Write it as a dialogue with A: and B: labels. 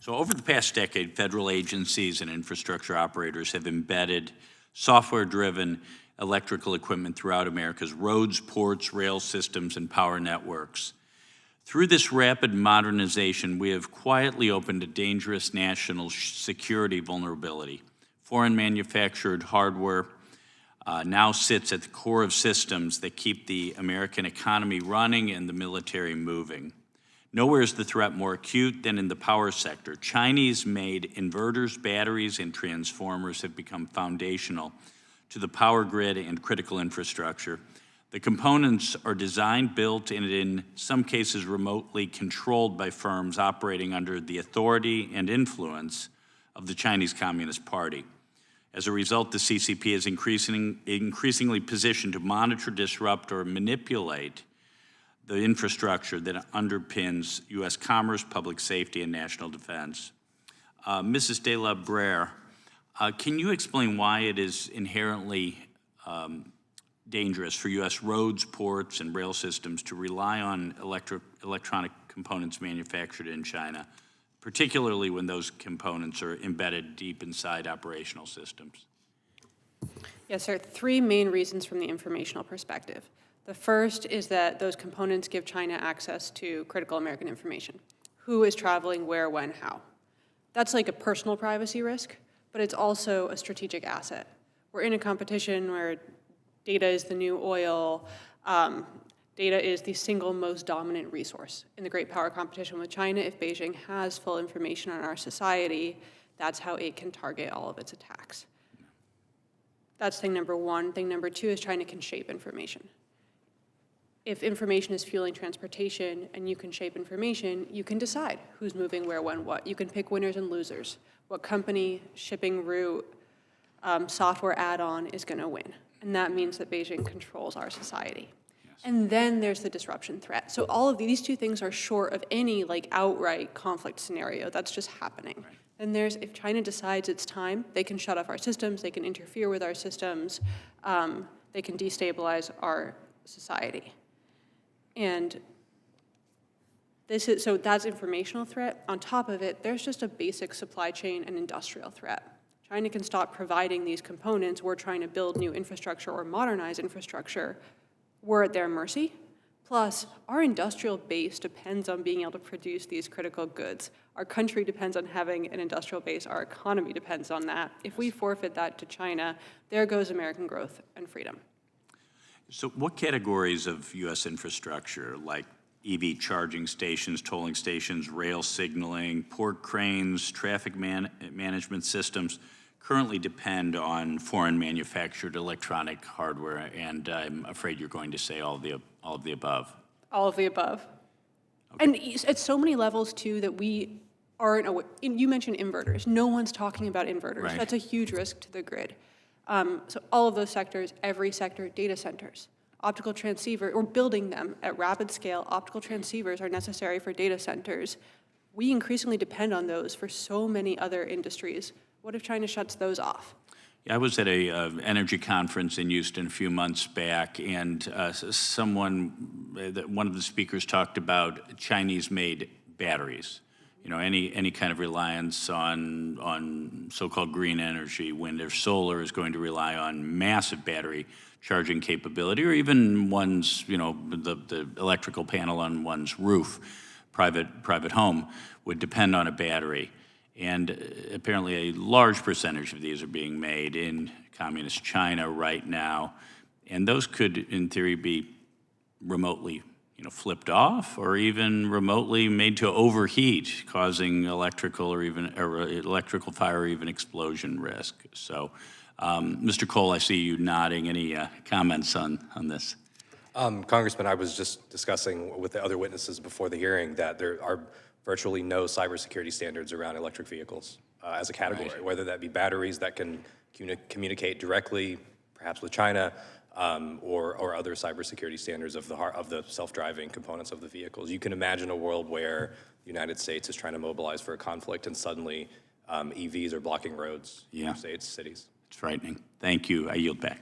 A: So over the past decade, federal agencies and infrastructure operators have embedded software-driven electrical equipment throughout America's roads, ports, rail systems, and power networks. Through this rapid modernization, we have quietly opened a dangerous national security vulnerability. Foreign manufactured hardware now sits at the core of systems that keep the American economy running and the military moving. Nowhere is the threat more acute than in the power sector. Chinese-made inverters, batteries, and transformers have become foundational to the power grid and critical infrastructure. The components are designed, built, and in some cases remotely controlled by firms operating under the authority and influence of the Chinese Communist Party. As a result, the CCP is increasingly positioned to monitor, disrupt, or manipulate the infrastructure that underpins U.S. commerce, public safety, and national defense. Mrs. De La Brea, can you explain why it is inherently dangerous for U.S. roads, ports, and rail systems to rely on electronic components manufactured in China, particularly when those components are embedded deep inside operational systems?
B: Yes, there are three main reasons from the informational perspective. The first is that those components give China access to critical American information. Who is traveling, where, when, how. That's like a personal privacy risk, but it's also a strategic asset. We're in a competition where data is the new oil. Data is the single most dominant resource in the great power competition with China. If Beijing has full information on our society, that's how it can target all of its attacks. That's thing number one. Thing number two is China can shape information. If information is fueling transportation and you can shape information, you can decide who's moving where, when, what. You can pick winners and losers. What company, shipping route, software add-on is going to win. And that means that Beijing controls our society. Yes. And then there's the disruption threat. So all of these two things are short of any outright conflict scenario. That's just happening. Right. And if China decides it's time, they can shut off our systems, they can interfere with our systems, they can destabilize our society. And so that's informational threat. On top of it, there's just a basic supply chain and industrial threat. China can stop providing these components. We're trying to build new infrastructure or modernize infrastructure. We're at their mercy. Plus, our industrial base depends on being able to produce these critical goods. Our country depends on having an industrial base. Our economy depends on that. If we forfeit that to China, there goes American growth and freedom.
A: So what categories of U.S. infrastructure, like EV charging stations, tolling stations, rail signaling, port cranes, traffic management systems, currently depend on foreign manufactured electronic hardware? And I'm afraid you're going to say all of the above.
B: All of the above. Okay. And at so many levels, too, that we aren't aware. You mentioned inverters. No one's talking about inverters. Right. That's a huge risk to the grid. So all of those sectors, every sector, data centers, optical transceiver, we're building them at rapid scale. Optical transceivers are necessary for data centers. We increasingly depend on those for so many other industries. What if China shuts those off?
A: Yeah, I was at a energy conference in Houston a few months back, and one of the speakers talked about Chinese-made batteries. You know, any kind of reliance on so-called green energy, wind or solar, is going to rely on massive battery charging capability, or even one's, the electrical panel on one's roof, private home, would depend on a battery. And apparently a large percentage of these are being made in communist China right now. And those could, in theory, be remotely flipped off, or even remotely made to overheat, causing electrical fire or even explosion risk. So, Mr. Cole, I see you nodding. Any comments on this?
C: Congressman, I was just discussing with the other witnesses before the hearing that there are virtually no cybersecurity standards around electric vehicles as a category, right. Whether that be batteries that can communicate directly, perhaps with China, or other cybersecurity standards of the self-driving components of the vehicles. You can imagine a world where the United States is trying to mobilize for a conflict, and suddenly EVs are blocking roads in states, cities.
A: It's frightening. Thank you. I yield back.